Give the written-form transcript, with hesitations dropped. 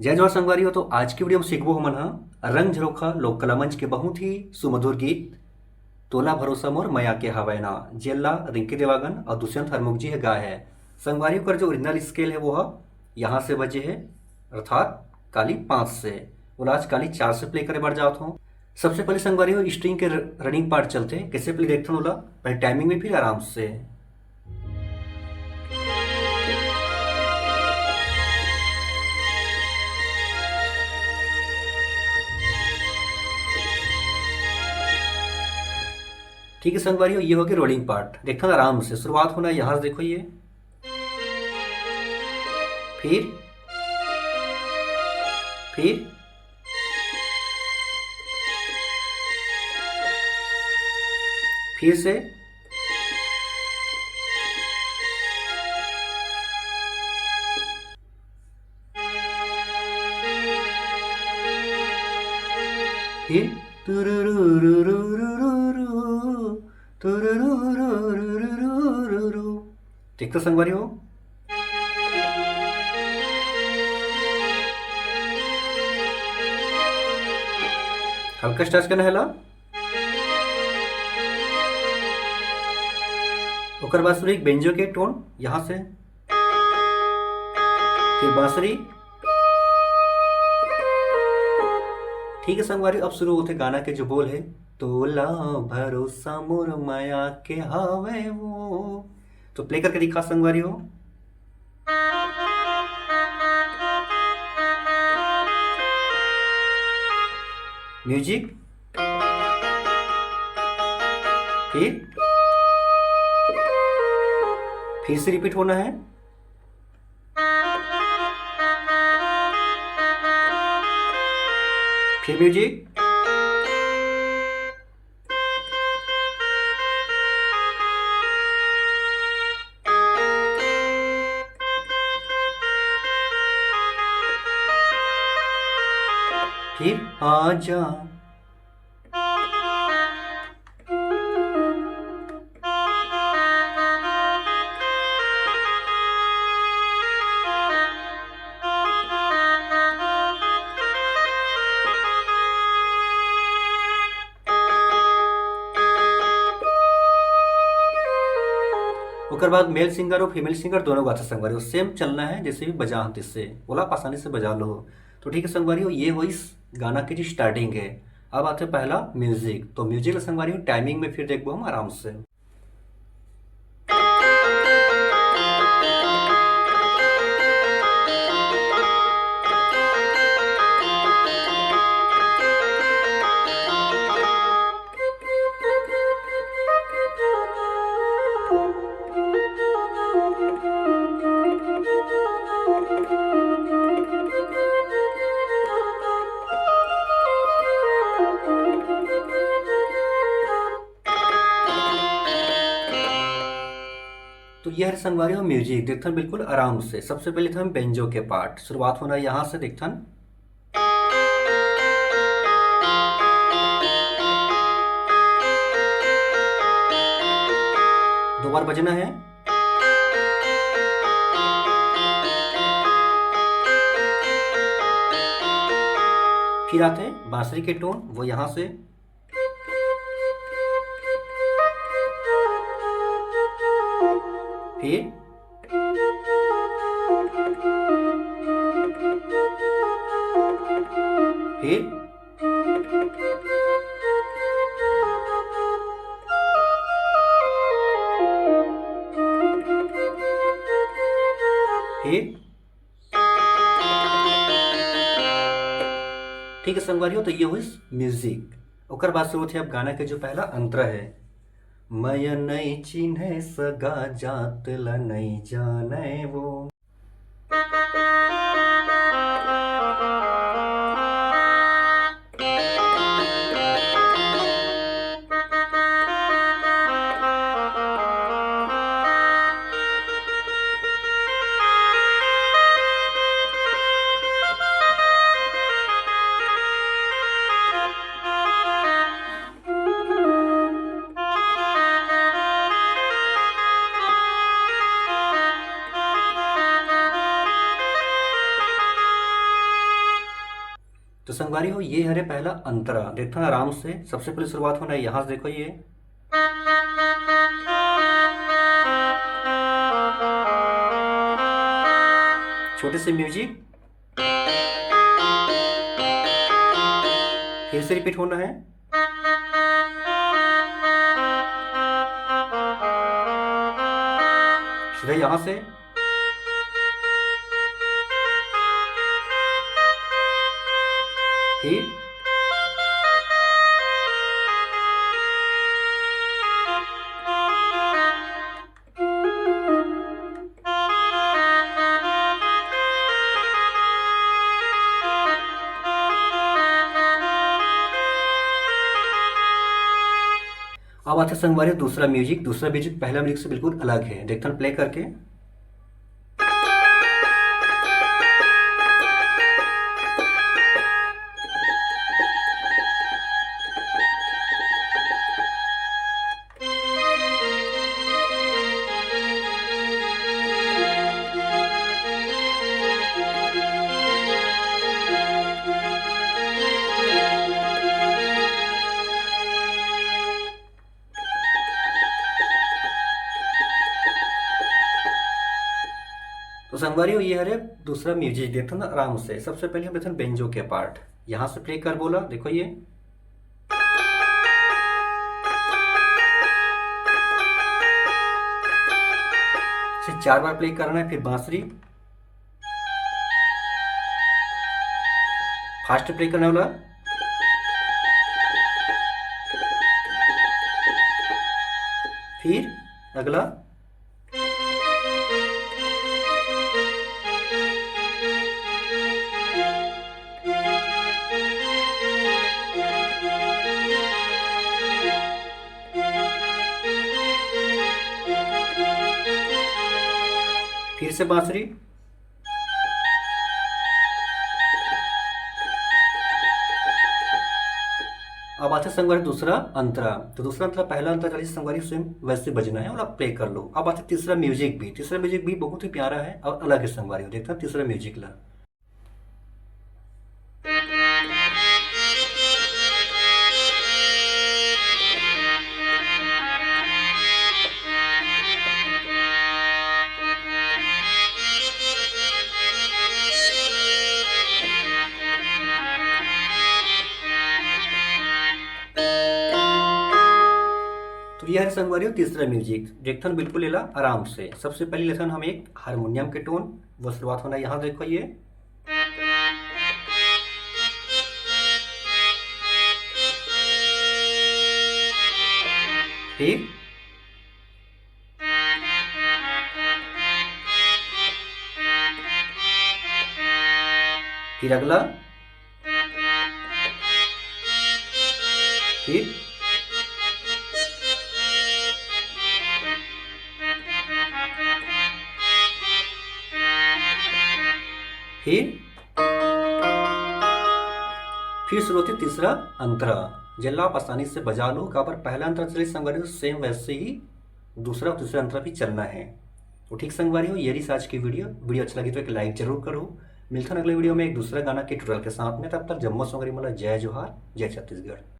जय जोहार संगवारी हो। तो आज की वीडियो में सीखबो हमन रंग झरोखा लोक कला मंच के बहुत ही सुमधुर गीत तोला भरोसा मोर मया के हवय ना, जेला रिंकी देवागन और दुष्यंत हरमुख जी है गाय है। संगवारी कर जो ओरिजिनल स्केल है वो है यहाँ से बजे है, अर्थात काली 5 से। और आज काली 4 से प्ले करे बढ़ जात हूँ। सबसे पहले संगवारी हो स्ट्रिंग के रनिंग पार्ट चलते हैं, कैसे प्ले देखते होला पहले टाइमिंग में फिर आराम से। ठीक है संगवारी हो, ये हो गया रोलिंग पार्ट। देखना आराम से, शुरुआत होना है यहाँ से, देखो ये, फिर फिर फिर से, फिर तुरुरुरुरुरुरुरु, तुरुरुरुरुरुरुरु। ठीक तो संगवारी हो। हल्का स्टार्च करना है ला। ओकर बाद शुरू एक बेंजो के टोन यहाँ से, फिर बांसुरी। ठीक है संगवारी, अब शुरू होते गाना के जो बोल है, तोला भरोसा मोर माया के हावे वो। तो प्ले करके दिखा संगवारी हो। म्यूजिक, फिर से रिपीट होना है। फिर म्यूजिक, फिर आजा। ओकर बाद मेल सिंगर और फीमेल सिंगर दोनों गाते संगवारी हो, सेम चलना है जैसे भी बजा हम तिससे बोला आप आसानी से बजा लो। तो ठीक है संगवारी हो, ये हो इस गाना की जो स्टार्टिंग है। अब आते हैं पहला म्यूजिक। तो म्यूजिक संगवारी हो टाइमिंग में फिर देखो हम आराम से। तो यह है संगवारी हो म्यूजिक। देखथन बिल्कुल आराम से। सबसे पहले था बेंजो के पार्ट, शुरुआत होना है यहाँ से। देखथन दो बार बजना है। फिर आते हैं बांसुरी के टोन, वो यहाँ से, फिर फिर फिर ठीक है संगवारी हो, तो ये हुई म्यूजिक। ओकर बाद शुरू थे अब गाना के जो पहला अंतर है, मय नहीं चिन्हे सगा जात ला नहीं जाने वो। तो संगवारी हो ये हरे पहला अंतरा, देखो ना आराम से। सबसे पहले शुरुआत होना है यहाँ से, देखो ये छोटे से म्यूजिक, फिर से रिपीट होना है। सीधा यहां से, फिर अब आते संगवारी दूसरा म्यूजिक। दूसरा म्यूजिक पहला म्यूजिक से बिल्कुल अलग है, देखते हैं प्ले करके। तो संगवारी हो ये हरे दूसरा म्यूजिक, देखते ना आराम से। सबसे पहले हम देखते हैं बेंजो के पार्ट, यहां से प्ले कर बोला, देखो ये इसे 4 बार प्ले करना है। फिर बांसुरी फास्ट प्ले करने वाला, फिर अगला, फिर से बांसुरी, अब आते संगवारी दूसरा अंतरा। तो दूसरा अंतरा पहला अंतरा चलिए संगवारी सेम वैसे बजना है और आप प्ले कर लो। अब आते तीसरा म्यूजिक भी। तीसरा म्यूजिक भी बहुत ही प्यारा है और अलग है संगवारी, देखते हैं तीसरा म्यूजिक ला। तो यह है संगवारी तीसरा म्यूजिक, देखथन बिल्कुल लेला आराम से। सबसे पहले लेथन हम एक हारमोनियम के टोन, वो शुरुआत होना है यहाँ, देखो ये फिर अगला, फिर फिर शुरू होती तीसरा अंतरा, जिला आप आसानी से बजा लो। का पर पहला अंतरा चले संगवारी हो सेम वैसे ही दूसरा और तीसरा अंतरा भी चलना है। तो ठीक संगवारी हो, ये रही आज की वीडियो अच्छा लगी तो एक लाइक जरूर करो। मिलता है अगले वीडियो में एक दूसरा गाना के ट्यूटोरियल के साथ में। तब तक जम्मू संगवारी मतलब जय जोहार, जय छत्तीसगढ़।